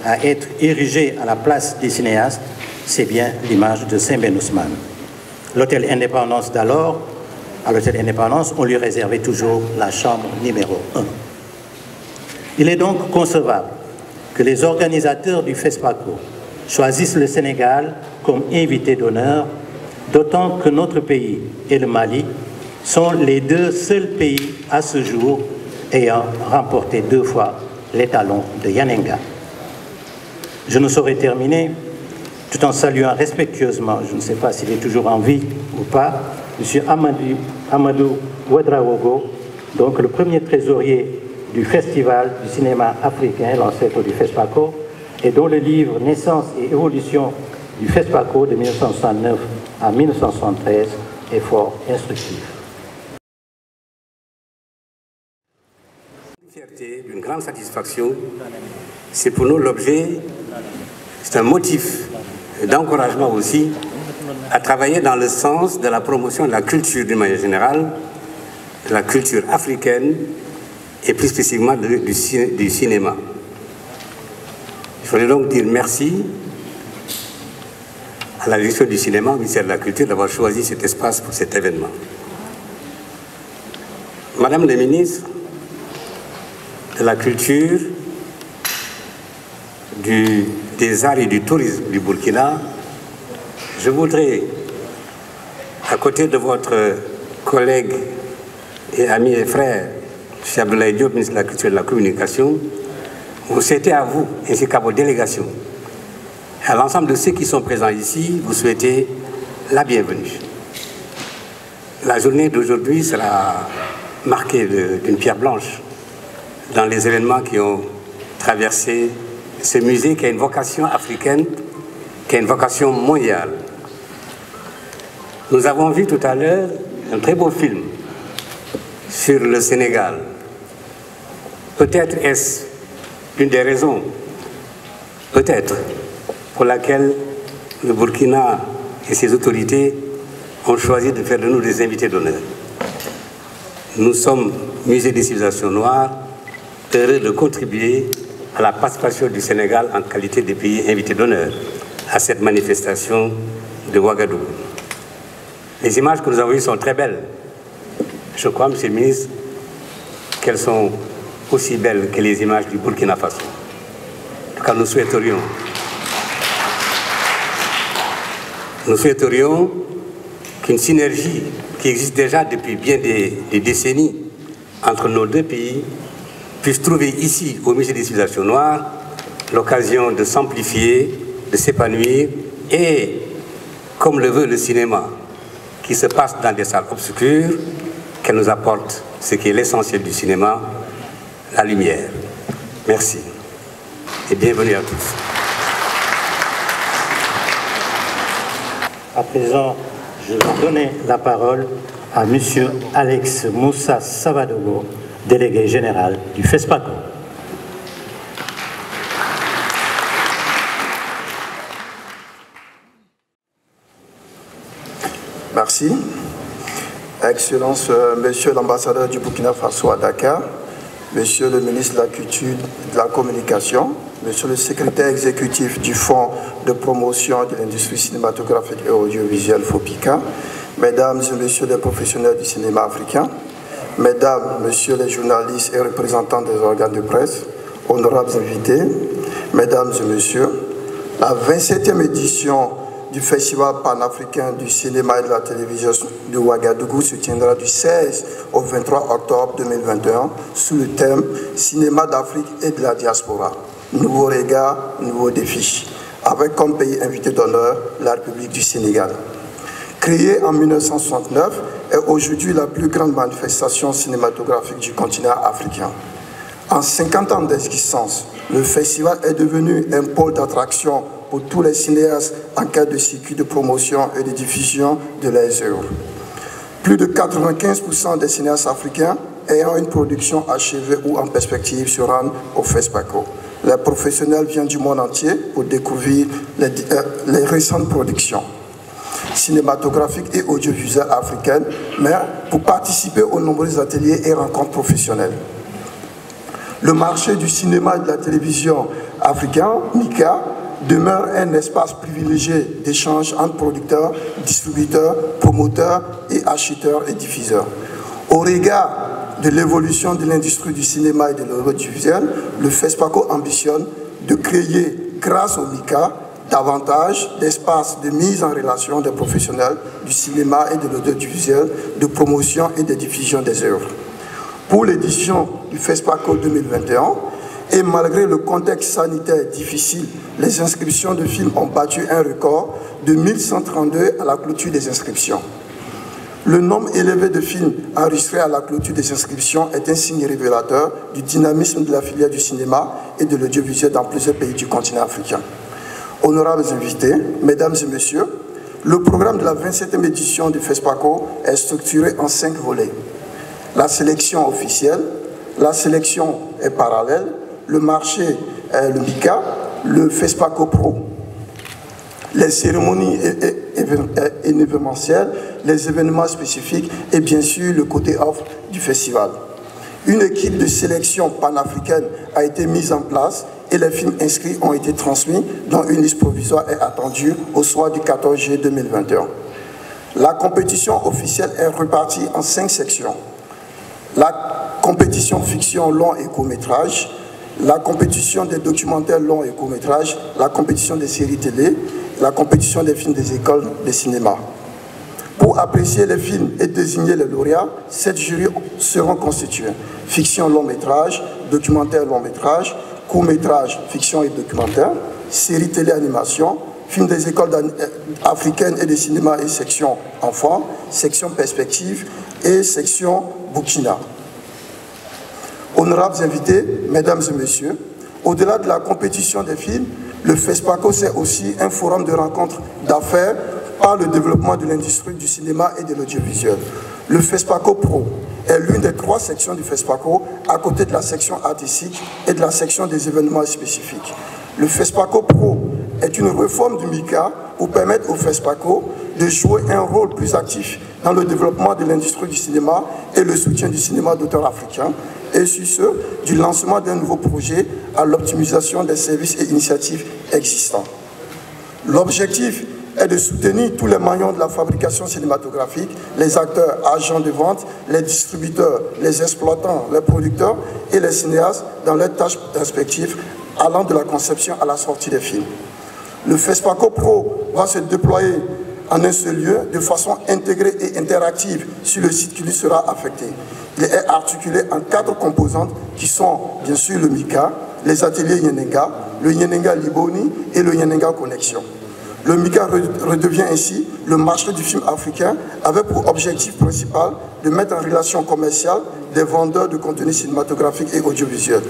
à être érigé à la place des cinéastes, c'est bien l'image de Saint-Ben Ousmane. L'hôtel Indépendance d'alors, à l'hôtel Indépendance, on lui réservait toujours la chambre numéro 1. Il est donc concevable que les organisateurs du FESPACO choisissent le Sénégal comme invité d'honneur, d'autant que notre pays et le Mali sont les deux seuls pays à ce jour ayant remporté 2 fois l'étalon de Yanenga. Je ne saurais terminer tout en saluant respectueusement, je ne sais pas s'il est toujours en vie ou pas, M. Amadou Ouedraogo, donc le premier trésorier du Festival du cinéma africain, l'ancêtre du FESPACO, et dont le livre « Naissance et évolution du FESPACO de 1969 à 1973 est fort instructif. D'une grande satisfaction, c'est pour nous l'objet, c'est un motif d'encouragement aussi à travailler dans le sens de la promotion de la culture d'une manière générale, de la culture africaine et plus spécifiquement du cinéma. Il faudrait donc dire merci à la direction du cinéma, au ministère de la Culture, d'avoir choisi cet espace pour cet événement. Madame la ministre de la Culture, des Arts et du Tourisme du Burkina, je voudrais, à côté de votre collègue et ami et frère, M. Abdoulaye Diop, ministre de la Culture et de la Communication, vous souhaitez à vous, ainsi qu'à vos délégations, et à l'ensemble de ceux qui sont présents ici, vous souhaitez la bienvenue. La journée d'aujourd'hui sera marquée d'une pierre blanche dans les événements qui ont traversé ce musée qui a une vocation africaine, qui a une vocation mondiale. Nous avons vu tout à l'heure un très beau film sur le Sénégal. Peut-être est-ce une des raisons, peut-être, pour laquelle le Burkina et ses autorités ont choisi de faire de nous des invités d'honneur. Nous sommes, Musée des civilisations noires, heureux de contribuer à la participation du Sénégal en qualité de pays invité d'honneur à cette manifestation de Ouagadougou. Les images que nous avons vues sont très belles. Je crois, Monsieur le ministre, qu'elles sont aussi belles que les images du Burkina Faso. En tout cas, nous souhaiterions qu'une synergie qui existe déjà depuis bien des décennies entre nos deux pays puisse trouver ici, au Musée des civilisations noires, l'occasion de s'amplifier, de s'épanouir et, comme le veut le cinéma, qui se passe dans des salles obscures, qu'elle nous apporte ce qui est l'essentiel du cinéma, la lumière. Merci et bienvenue à tous. À présent, je vais donner la parole à M. Alex Moussa Savadogo, délégué général du FESPACO. Merci. Excellence, Monsieur l'ambassadeur du Burkina Faso à Dakar, Monsieur le ministre de la Culture et de la Communication, Monsieur le secrétaire exécutif du Fonds de promotion de l'industrie cinématographique et audiovisuelle FOPICA, Mesdames et Messieurs les professionnels du cinéma africain, Mesdames, Messieurs les journalistes et représentants des organes de presse, honorables invités, Mesdames et Messieurs, la 27e édition du Festival panafricain du cinéma et de la télévision de Ouagadougou se tiendra du 16 au 23 octobre 2021 sous le thème « Cinéma d'Afrique et de la diaspora. Nouveaux regards, nouveaux défis », avec comme pays invité d'honneur la République du Sénégal. Créée en 1969, est aujourd'hui la plus grande manifestation cinématographique du continent africain. En 50 ans d'existence, le festival est devenu un pôle d'attraction pour tous les cinéastes en cas de circuit de promotion et de diffusion de leurs œuvres. Plus de 95% des cinéastes africains ayant une production achevée ou en perspective se rendent au FESPACO. Les professionnels viennent du monde entier pour découvrir les récentes productions cinématographiques et audiovisuelles africaines, mais pour participer aux nombreux ateliers et rencontres professionnelles. Le marché du cinéma et de la télévision africain, MICA, demeure un espace privilégié d'échange entre producteurs, distributeurs, promoteurs et acheteurs et diffuseurs. Au regard de l'évolution de l'industrie du cinéma et de l'audiovisuel, le FESPACO ambitionne de créer, grâce au MICA, davantage d'espaces de mise en relation des professionnels du cinéma et de l'audiovisuel, de promotion et de diffusion des œuvres. Pour l'édition du FESPACO 2021, et malgré le contexte sanitaire difficile, les inscriptions de films ont battu un record de 1132 à la clôture des inscriptions. Le nombre élevé de films enregistrés à la clôture des inscriptions est un signe révélateur du dynamisme de la filière du cinéma et de l'audiovisuel dans plusieurs pays du continent africain. Honorables invités, mesdames et messieurs, le programme de la 27e édition du FESPACO est structuré en 5 volets. La sélection officielle, la sélection est parallèle, le marché est le MICA, le FESPACO Pro. Les cérémonies événementielles, les événements spécifiques et bien sûr le côté offre du festival. Une équipe de sélection panafricaine a été mise en place et les films inscrits ont été transmis, dont une liste provisoire est attendue au soir du 14 juillet 2021. La compétition officielle est répartie en 5 sections. La compétition fiction long et court-métrage, la compétition des documentaires longs et courts-métrages, la compétition des séries télé, la compétition des films des écoles de cinéma. Pour apprécier les films et désigner les lauréats, 7 jurys seront constitués. Fiction long-métrage, documentaire long-métrage, court-métrage, fiction et documentaire, séries télé-animation, films des écoles africaines et de cinéma et section enfants, section perspective et section Burkina. Honorables invités, mesdames et messieurs, au-delà de la compétition des films, le FESPACO, c'est aussi un forum de rencontres d'affaires par le développement de l'industrie du cinéma et de l'audiovisuel. Le FESPACO Pro est l'une des 3 sections du FESPACO, à côté de la section artistique et de la section des événements spécifiques. Le FESPACO Pro est une réforme du MICA pour permettre au FESPACO de jouer un rôle plus actif dans le développement de l'industrie du cinéma et le soutien du cinéma d'auteur africain, et sur ce, du lancement d'un nouveau projet à l'optimisation des services et initiatives existants. L'objectif est de soutenir tous les maillons de la fabrication cinématographique, les acteurs, agents de vente, les distributeurs, les exploitants, les producteurs et les cinéastes dans leurs tâches respectives, allant de la conception à la sortie des films. Le FESPACO Pro va se déployer en un seul lieu, de façon intégrée et interactive sur le site qui lui sera affecté. Il est articulé en 4 composantes qui sont bien sûr le MICA, les ateliers Nyenenga, le Nyenenga Liboni et le Nyenenga Connexion. Le MICA redevient ainsi le marché du film africain avec pour objectif principal de mettre en relation commerciale des vendeurs de contenu cinématographique et audiovisuel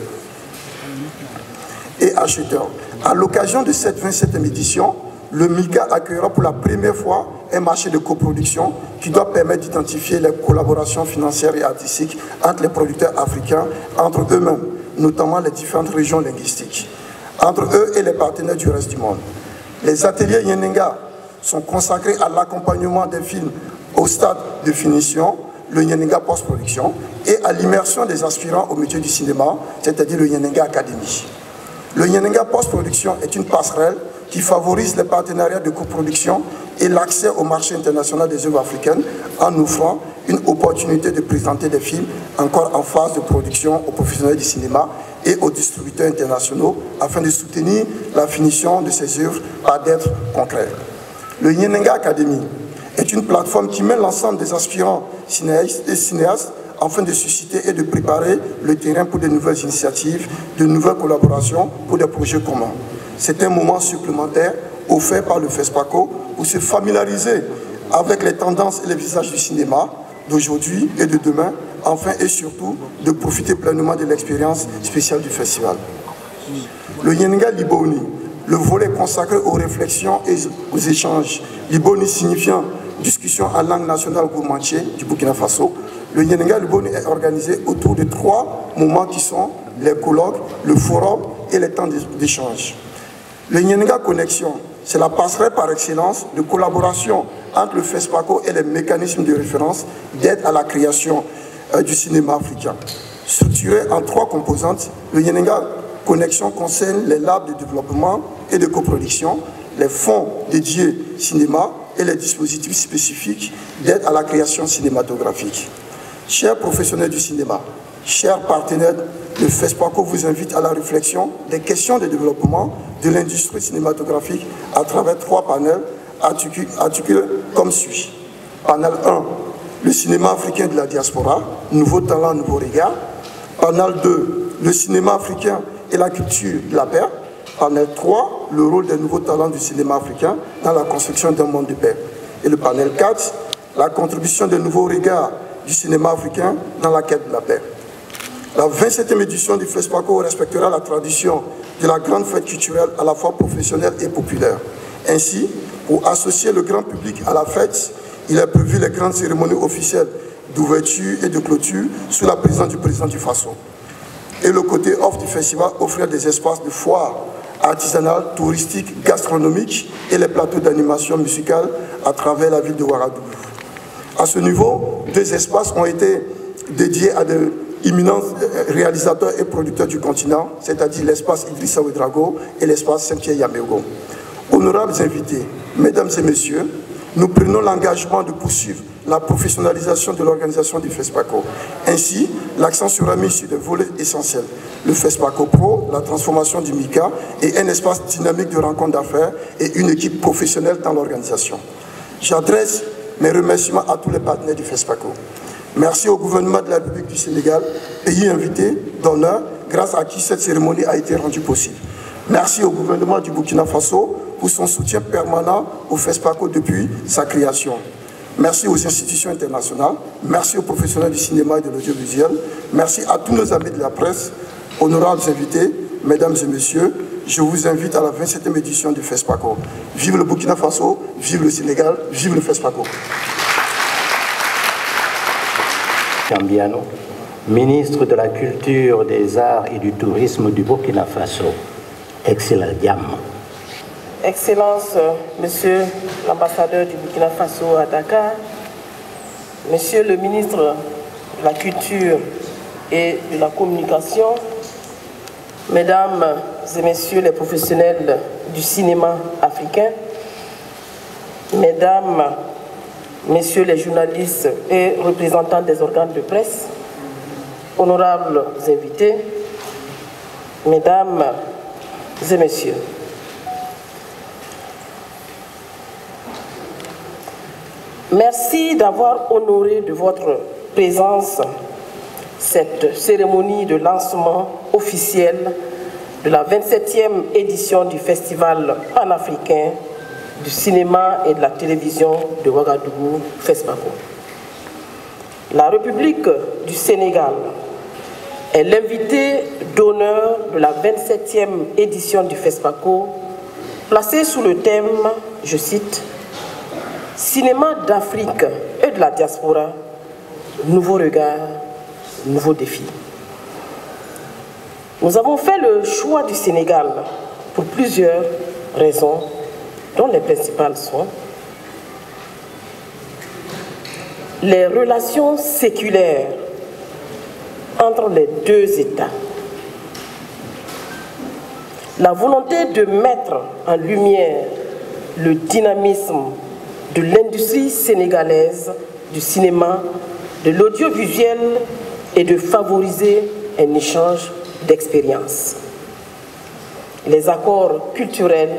et acheteurs. À l'occasion de cette 27e édition, le MICA accueillera pour la première fois un marché de coproduction qui doit permettre d'identifier les collaborations financières et artistiques entre les producteurs africains, entre eux-mêmes, notamment les différentes régions linguistiques, entre eux et les partenaires du reste du monde. Les ateliers Nyenenga sont consacrés à l'accompagnement des films au stade de finition, le Nyenenga post-production, et à l'immersion des aspirants au métier du cinéma, c'est-à-dire le Nyenenga Academy. Le Nyenenga post-production est une passerelle qui favorise les partenariats de coproduction et l'accès au marché international des œuvres africaines en offrant une opportunité de présenter des films encore en phase de production aux professionnels du cinéma et aux distributeurs internationaux afin de soutenir la finition de ces œuvres par d'être concrets. Le Nyenenga Academy est une plateforme qui met l'ensemble des aspirants cinéastes et cinéastes afin de susciter et de préparer le terrain pour de nouvelles initiatives, de nouvelles collaborations pour des projets communs. C'est un moment supplémentaire offert par le FESPACO pour se familiariser avec les tendances et les visages du cinéma d'aujourd'hui et de demain, enfin et surtout de profiter pleinement de l'expérience spéciale du festival. Le Nyenenga Liboni, le volet consacré aux réflexions et aux échanges, Liboni signifiant discussion en langue nationale gourmandier du Burkina Faso, le Nyenenga Liboni est organisé autour de 3 moments qui sont les colloques, le forum et les temps d'échange. Le Nyenenga Connexion, c'est la passerelle par excellence de collaboration entre le FESPACO et les mécanismes de référence d'aide à la création du cinéma africain. Structuré en 3 composantes, le Nyenenga connexion concerne les labs de développement et de coproduction, les fonds dédiés cinéma et les dispositifs spécifiques d'aide à la création cinématographique. Chers professionnels du cinéma, chers partenaires, le FESPACO vous invite à la réflexion des questions de développement de l'industrie cinématographique à travers 3 panels articulés comme suit. Panel 1, le cinéma africain de la diaspora, nouveaux talents, nouveaux regards. Panel 2, le cinéma africain et la culture de la paix. Panel 3, le rôle des nouveaux talents du cinéma africain dans la construction d'un monde de paix. Et le panel 4, la contribution des nouveaux regards du cinéma africain dans la quête de la paix. La 27e édition du FESPACO respectera la tradition de la grande fête culturelle à la fois professionnelle et populaire. Ainsi, pour associer le grand public à la fête, il est prévu les grandes cérémonies officielles d'ouverture et de clôture sous la présidence du président du Faso. Et le côté off du festival offrir des espaces de foire artisanale, touristique, gastronomique et les plateaux d'animation musicale à travers la ville de Ouagadougou. À ce niveau, 2 espaces ont été dédiés à de imminents réalisateurs et producteurs du continent, c'est-à-dire l'espace Idrissa Ouedraogo et l'espace Saint-Pierre Yamégo. Honorables invités, mesdames et messieurs, nous prenons l'engagement de poursuivre la professionnalisation de l'organisation du FESPACO. Ainsi, l'accent sera mis sur des volets essentiels. Le FESPACO Pro, la transformation du MICA et un espace dynamique de rencontres d'affaires et une équipe professionnelle dans l'organisation. J'adresse mes remerciements à tous les partenaires du FESPACO. Merci au gouvernement de la République du Sénégal, pays invité d'honneur, grâce à qui cette cérémonie a été rendue possible. Merci au gouvernement du Burkina Faso pour son soutien permanent au FESPACO depuis sa création. Merci aux institutions internationales, merci aux professionnels du cinéma et de l'audiovisuel, merci à tous nos amis de la presse, honorables invités, mesdames et messieurs, je vous invite à la 27e édition du FESPACO. Vive le Burkina Faso, vive le Sénégal, vive le FESPACO. Cambiano, ministre de la Culture, des Arts et du Tourisme du Burkina Faso. Excellent Diam. Excellence, Monsieur l'ambassadeur du Burkina Faso à Dakar, Monsieur le ministre de la Culture et de la Communication, Mesdames et Messieurs les professionnels du cinéma africain, Mesdames, Messieurs les journalistes et représentants des organes de presse, honorables invités, Mesdames et Messieurs. Merci d'avoir honoré de votre présence cette cérémonie de lancement officiel de la 27e édition du Festival panafricain du cinéma et de la télévision de Ouagadougou, FESPACO. La République du Sénégal est l'invité d'honneur de la 27e édition du FESPACO, placée sous le thème, je cite, « Cinéma d'Afrique et de la diaspora, nouveaux regards, nouveaux défis ». Nous avons fait le choix du Sénégal pour plusieurs raisons, dont les principales sont les relations séculaires entre les 2 États, la volonté de mettre en lumière le dynamisme de l'industrie sénégalaise du cinéma, de l'audiovisuel et de favoriser un échange d'expériences. Les accords culturels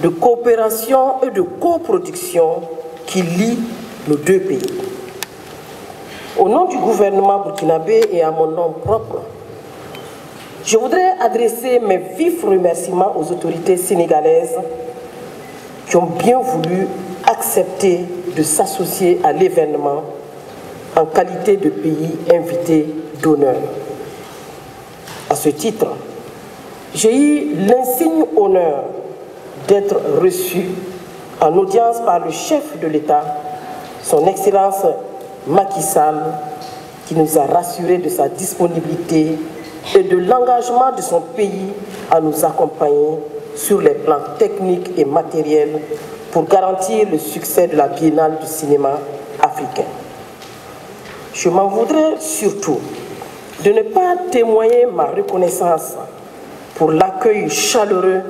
de coopération et de coproduction qui lient nos 2 pays. Au nom du gouvernement burkinabé et à mon nom propre, je voudrais adresser mes vifs remerciements aux autorités sénégalaises qui ont bien voulu accepter de s'associer à l'événement en qualité de pays invité d'honneur. À ce titre, j'ai eu l'insigne honneur d'être reçu en audience par le chef de l'État, son Excellence Macky Sall, qui nous a rassurés de sa disponibilité et de l'engagement de son pays à nous accompagner sur les plans techniques et matériels pour garantir le succès de la Biennale du cinéma africain. Je m'en voudrais surtout de ne pas témoigner ma reconnaissance pour l'accueil chaleureux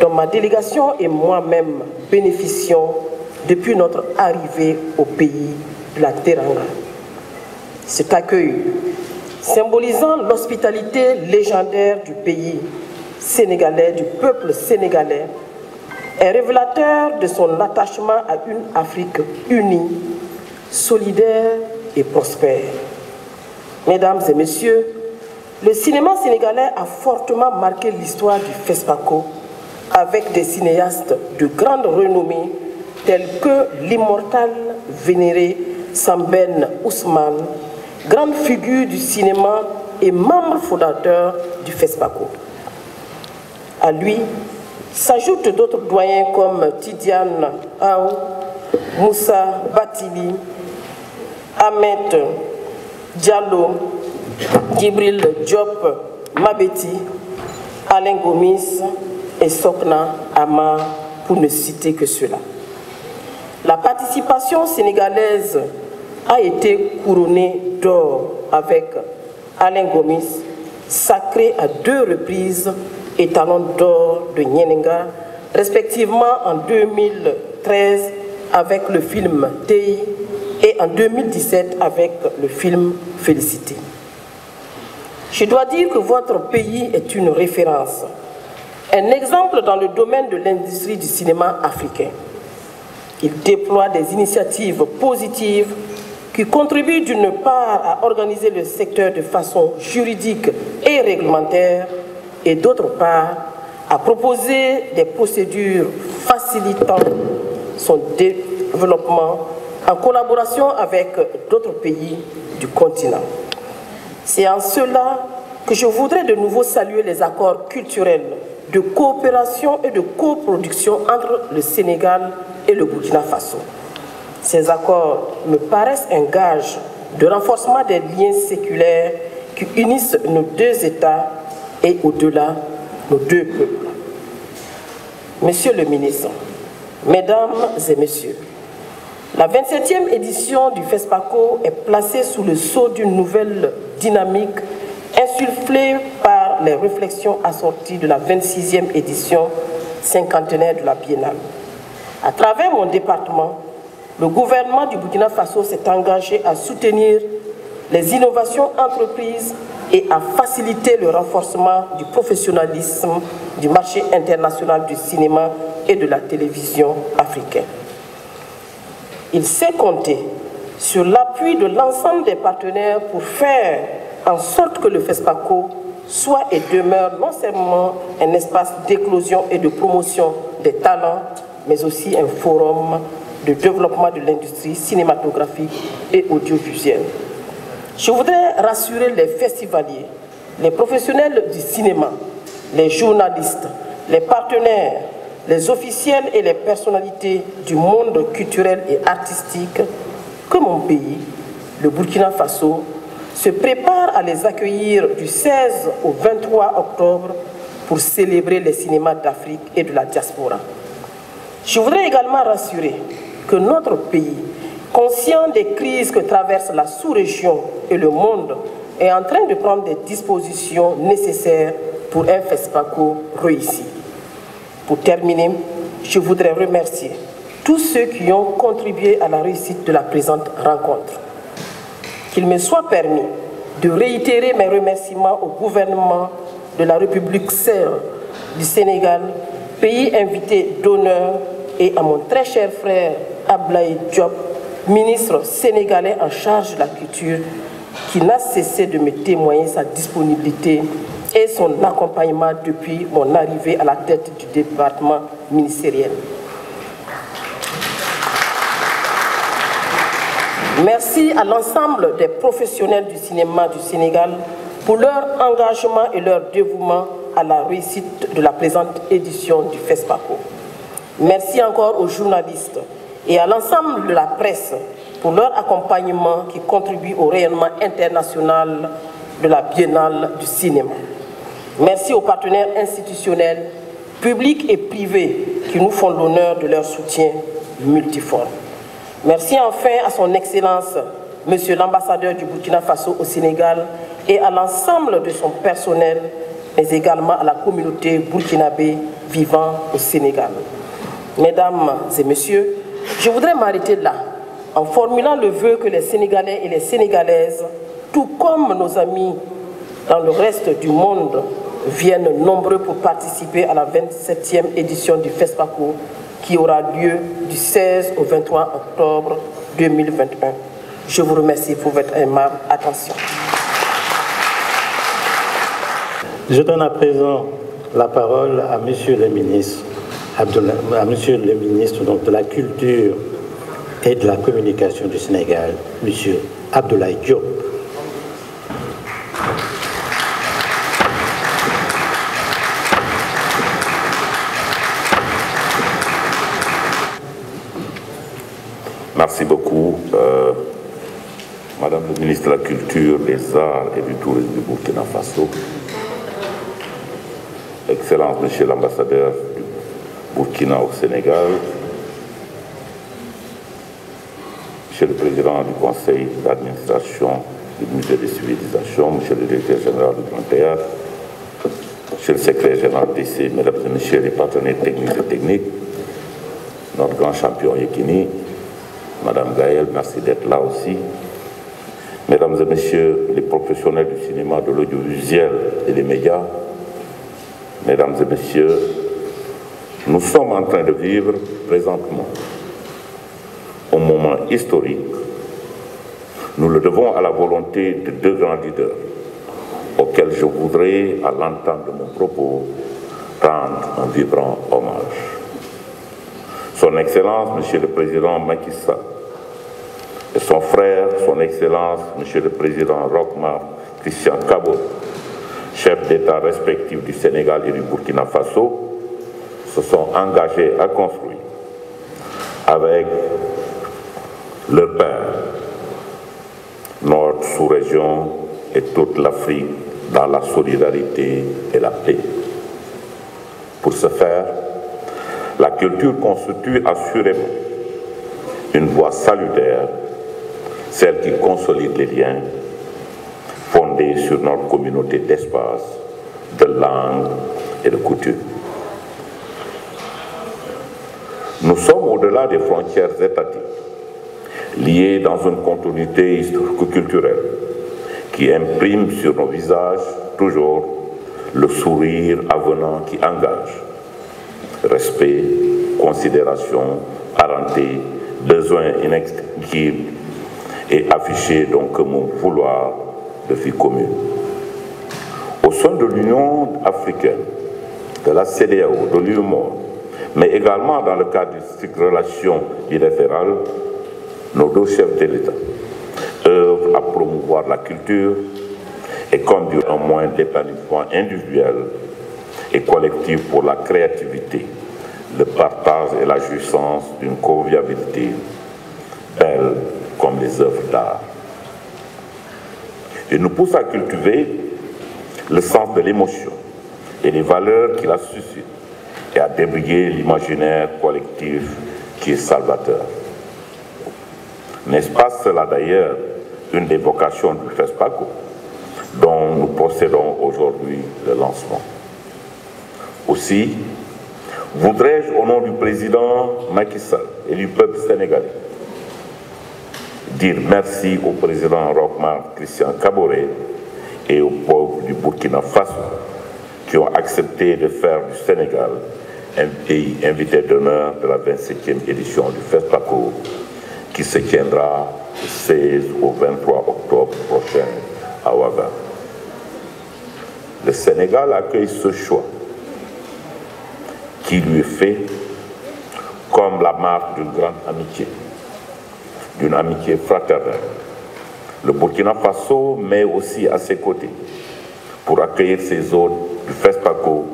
dont ma délégation et moi-même bénéficions depuis notre arrivée au pays de la Teranga. Cet accueil, symbolisant l'hospitalité légendaire du pays sénégalais, du peuple sénégalais, est révélateur de son attachement à une Afrique unie, solidaire et prospère. Mesdames et messieurs, le cinéma sénégalais a fortement marqué l'histoire du FESPACO avec des cinéastes de grande renommée tels que l'immortal vénéré Sambène Ousmane, grande figure du cinéma et membre fondateur du FESPACO. À lui s'ajoutent d'autres doyens comme Tidiane Aou, Moussa Batili, Ahmed Diallo, Djibril Diop Mabeti, Alain Gomis et Sokna Amar, pour ne citer que cela. La participation sénégalaise a été couronnée d'or avec Alain Gomis, sacré à 2 reprises étalon d'or de Nyenenga, respectivement en 2013 avec le film Tei et en 2017 avec le film Félicité. Je dois dire que votre pays est une référence, un exemple dans le domaine de l'industrie du cinéma africain. Il déploie des initiatives positives qui contribuent d'une part à organiser le secteur de façon juridique et réglementaire et d'autre part à proposer des procédures facilitant son développement en collaboration avec d'autres pays du continent. C'est en cela que je voudrais de nouveau saluer les accords culturels de coopération et de coproduction entre le Sénégal et le Burkina Faso. Ces accords me paraissent un gage de renforcement des liens séculaires qui unissent nos 2 États et au-delà nos 2 peuples. Monsieur le ministre, Mesdames et Messieurs, la 27e édition du FESPACO est placée sous le sceau d'une nouvelle dynamique insufflée par les réflexions assorties de la 26e édition cinquantenaire de la Biennale. À travers mon département, le gouvernement du Burkina Faso s'est engagé à soutenir les innovations entreprises et à faciliter le renforcement du professionnalisme du marché international du cinéma et de la télévision africaine. Il sait compter sur l'appui de l'ensemble des partenaires pour faire en sorte que le FESPACO soit et demeure non seulement un espace d'éclosion et de promotion des talents, mais aussi un forum de développement de l'industrie cinématographique et audiovisuelle. Je voudrais rassurer les festivaliers, les professionnels du cinéma, les journalistes, les partenaires, les officiels et les personnalités du monde culturel et artistique que mon pays, le Burkina Faso, se prépare à les accueillir du 16 au 23 octobre pour célébrer les cinémas d'Afrique et de la diaspora. Je voudrais également rassurer que notre pays, conscient des crises que traverse la sous-région et le monde, est en train de prendre des dispositions nécessaires pour un FESPACO réussi. Pour terminer, je voudrais remercier tous ceux qui ont contribué à la réussite de la présente rencontre. Qu'il me soit permis de réitérer mes remerciements au gouvernement de la République sœur du Sénégal, pays invité d'honneur, et à mon très cher frère Ablaye Diop, ministre sénégalais en charge de la culture, qui n'a cessé de me témoigner sa disponibilité et son accompagnement depuis mon arrivée à la tête du département ministériel. Merci à l'ensemble des professionnels du cinéma du Sénégal pour leur engagement et leur dévouement à la réussite de la présente édition du FESPACO. Merci encore aux journalistes et à l'ensemble de la presse pour leur accompagnement qui contribue au rayonnement international de la Biennale du cinéma. Merci aux partenaires institutionnels, publics et privés qui nous font l'honneur de leur soutien multiforme. Merci enfin à son Excellence, Monsieur l'ambassadeur du Burkina Faso au Sénégal et à l'ensemble de son personnel mais également à la communauté burkinabé vivant au Sénégal. Mesdames et messieurs, je voudrais m'arrêter là, en formulant le vœu que les Sénégalais et les Sénégalaises, tout comme nos amis dans le reste du monde, viennent nombreux pour participer à la 27e édition du FESPACO qui aura lieu du 16 au 23 octobre 2021. Je vous remercie pour votre aimable attention. Je donne à présent la parole à Monsieur le ministre, donc, de la Culture et de la Communication du Sénégal, Monsieur Abdoulaye Diop. Merci beaucoup, Madame le ministre de la Culture, des Arts et du Tourisme du Burkina Faso. Excellence, Monsieur l'ambassadeur du Burkina au Sénégal, Monsieur le Président du Conseil d'administration du Musée des Civilisations, Monsieur le Directeur général du Grand Théâtre, Monsieur le Secrétaire général d'ICI, Mesdames et Messieurs les partenaires techniques, notre grand champion Yekini, Madame Gaël, merci d'être là aussi. Mesdames et Messieurs les professionnels du cinéma, de l'audiovisuel et des médias, Mesdames et Messieurs, nous sommes en train de vivre présentement un moment historique. Nous le devons à la volonté de deux grands leaders, auxquels je voudrais, à l'entente de mon propos, rendre un vibrant hommage. Son Excellence, Monsieur le Président Macky Sall, et son frère, son Excellence, Monsieur le Président Roch-Marc Christian Kaboré, chefs d'État respectifs du Sénégal et du Burkina Faso, se sont engagés à construire avec leur père notre sous-région et toute l'Afrique dans la solidarité et la paix. Pour ce faire, la culture constitue assurément une voie salutaire, celle qui consolide les liens fondés sur notre communauté d'espace, de langue et de coutume. Nous sommes au-delà des frontières étatiques, liés dans une continuité historico-culturelle qui imprime sur nos visages toujours le sourire avenant qui engage. Respect, considération, parenté, besoins inextinguibles et affiché donc comme un vouloir de vie commune. Au sein de l'Union africaine, de la CEDEAO, de l'UEMOA, mais également dans le cadre de relations bilatérales, nos deux chefs de l'État œuvrent à promouvoir la culture et conduire un moyen d'épanouissement individuel et collectif pour la créativité, le partage et la jouissance d'une convivialité belle comme les œuvres d'art. Il nous pousse à cultiver le sens de l'émotion et les valeurs qui la suscitent et à débriller l'imaginaire collectif qui est salvateur. N'est-ce pas cela d'ailleurs une des vocations du FESPACO dont nous procédons aujourd'hui le lancement? Aussi, voudrais-je au nom du président Macky Sall et du peuple sénégalais dire merci au président Roch-Marc Christian Kaboré et au peuple du Burkina Faso qui ont accepté de faire du Sénégal un pays invité d'honneur de la 27e édition du FESPACO qui se tiendra du 16 au 23 octobre prochain à Ouaga. Le Sénégal accueille ce choix qui lui est fait comme la marque d'une grande amitié, d'une amitié fraternelle. Le Burkina Faso met aussi à ses côtés pour accueillir ses hôtes du FESPACO,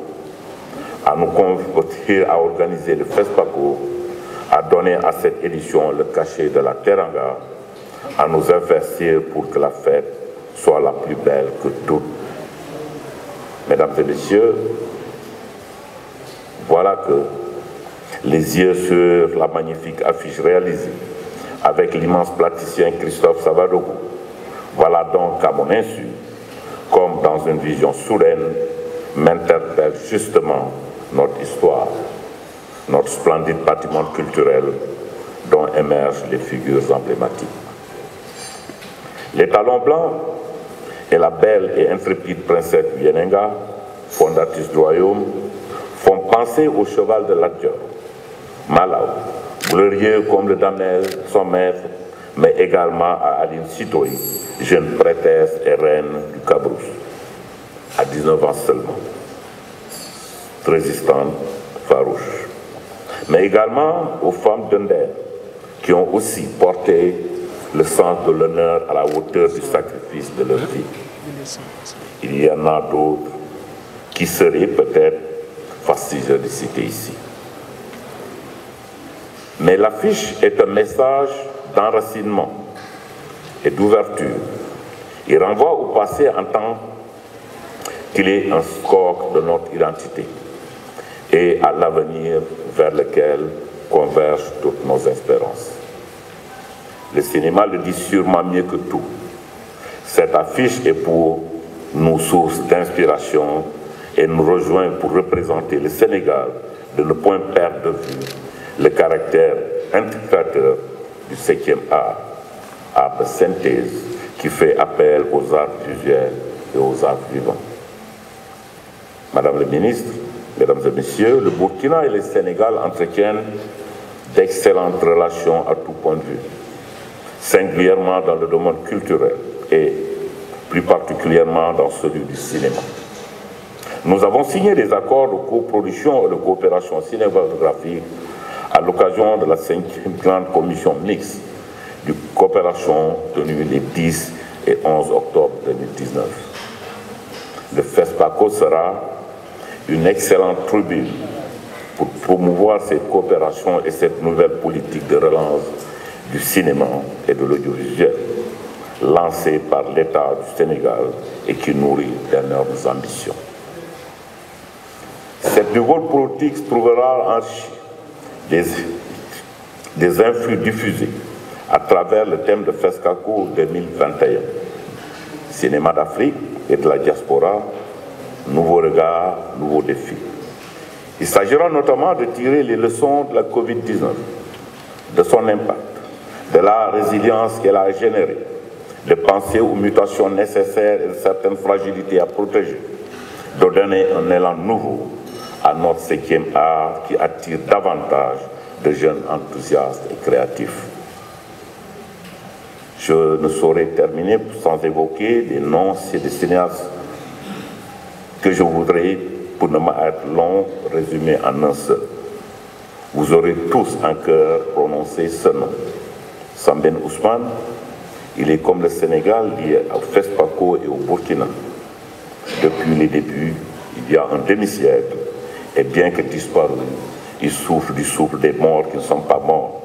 à nous convier à organiser le FESPACO, à donner à cette édition le cachet de la Teranga, à nous investir pour que la fête soit la plus belle que toutes. Mesdames et messieurs, voilà que les yeux sur la magnifique affiche réalisée avec l'immense plasticien Christophe Savadogo. Voilà donc, à mon insu, comme dans une vision soudaine, m'interpelle justement notre histoire, notre splendide patrimoine culturel dont émergent les figures emblématiques. Les Talons Blancs et la belle et intrépide princesse Yenenga, fondatrice du royaume, font penser au cheval de Lat-Dior, Malaw, glorieux comme le Damel, son maître, mais également à Aline Sitoé, jeune prêtresse et reine du Cabrousse, à 19 ans seulement, résistante, farouche. Mais également aux femmes d'Under, qui ont aussi porté le sens de l'honneur à la hauteur du sacrifice de leur vie. Il y en a d'autres qui seraient peut-être fastidieux de citer ici. Mais l'affiche est un message d'enracinement et d'ouverture. Il renvoie au passé en tant qu'il est un score de notre identité et à l'avenir vers lequel convergent toutes nos espérances. Le cinéma le dit sûrement mieux que tout. Cette affiche est pour nous source d'inspiration et nous rejoint pour représenter le Sénégal de ne point perdre de vue le caractère intégrateur du 7e art de synthèse qui fait appel aux arts visuels et aux arts vivants. Madame la ministre, Mesdames et Messieurs, le Burkina et le Sénégal entretiennent d'excellentes relations à tout point de vue, singulièrement dans le domaine culturel et plus particulièrement dans celui du cinéma. Nous avons signé des accords de coproduction et de coopération cinématographique à l'occasion de la 5e grande commission mixte de coopération tenue les 10 et 11 octobre 2019. Le FESPACO sera une excellente tribune pour promouvoir cette coopération et cette nouvelle politique de relance du cinéma et de l'audiovisuel lancée par l'État du Sénégal et qui nourrit d'énormes ambitions. Cette nouvelle politique trouvera enrichie des influx diffusés à travers le thème de FESPACO 2021. Cinéma d'Afrique et de la diaspora, nouveaux regards, nouveaux défis. Il s'agira notamment de tirer les leçons de la Covid-19, de son impact, de la résilience qu'elle a générée, de penser aux mutations nécessaires et de certaines fragilités à protéger, de donner un élan nouveau à notre 7e art qui attire davantage de jeunes enthousiastes et créatifs. Je ne saurais terminer sans évoquer des noms et des cinéastes que je voudrais, pour ne pas être long, résumer en un seul. Vous aurez tous en cœur prononcé ce nom. Sambène Ousmane, il est comme le Sénégal lié au FESPACO et au Burkina. Depuis les débuts, il y a un demi-siècle, et bien que disparu, il souffle du souffle des morts qui ne sont pas morts,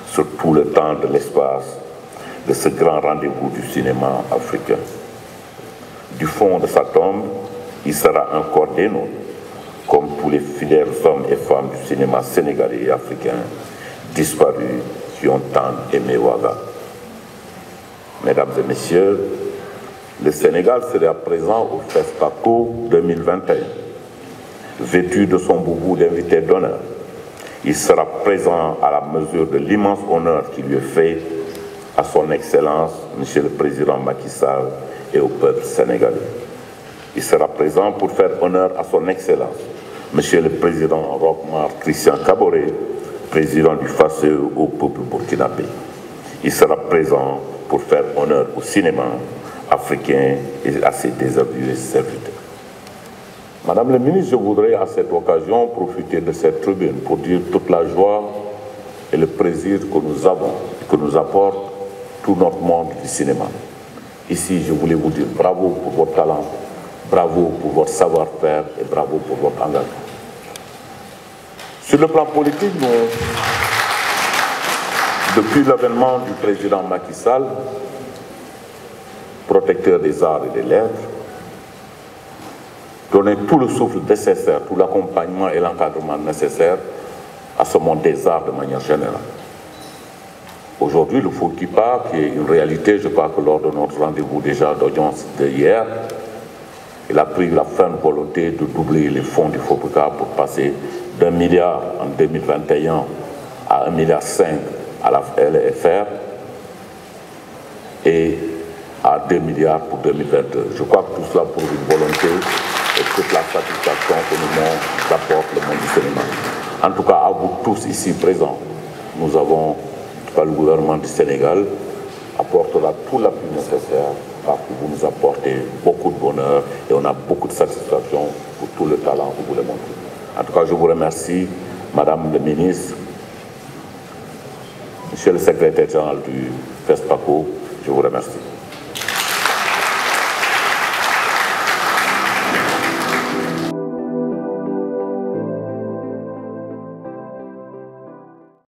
sur tout le temps de l'espace de ce grand rendez-vous du cinéma africain. Du fond de sa tombe, il sera encore des nôtres, comme tous les fidèles hommes et femmes du cinéma sénégalais et africain disparus qui ont tant aimé Ouaga. Mesdames et Messieurs, le Sénégal sera présent au FESPACO 2021. Vêtu de son boubou d'invité d'honneur, il sera présent à la mesure de l'immense honneur qui lui est fait à son Excellence, Monsieur le Président Macky Sall, et au peuple sénégalais. Il sera présent pour faire honneur à son Excellence, Monsieur le Président Roch-Marc Christian Kaboré, président du FACE au peuple burkinabé. Il sera présent pour faire honneur au cinéma africain et à ses désavoués serviteurs. Madame la ministre, je voudrais à cette occasion profiter de cette tribune pour dire toute la joie et le plaisir que nous avons, que nous apporte tout notre monde du cinéma. Ici, je voulais vous dire bravo pour votre talent, bravo pour votre savoir-faire et bravo pour votre engagement. Sur le plan politique, depuis l'avènement du président Macky Sall, protecteur des arts et des lettres, donner tout le souffle nécessaire, tout l'accompagnement et l'encadrement nécessaire à ce monde des arts de manière générale. Aujourd'hui, le foot qui part, qui est une réalité, je crois que lors de notre rendez-vous déjà d'audience d'hier, Il a pris la ferme volonté de doubler les fonds du FOPICA pour passer d'1 milliard en 2021 à 1,5 milliard à la LFR et à 2 milliards pour 2022. Je crois que tout cela prouve une volonté et toute la satisfaction que nous apporte le monde du cinéma. En tout cas, à vous tous ici présents, nous avons, en tout cas le gouvernement du Sénégal, apportera tout l'appui nécessaire parce que vous nous apportez beaucoup de bonheur et on a beaucoup de satisfaction pour tout le talent que vous voulez montrer. En tout cas, je vous remercie, Madame le ministre, Monsieur le secrétaire général du FESPACO, je vous remercie.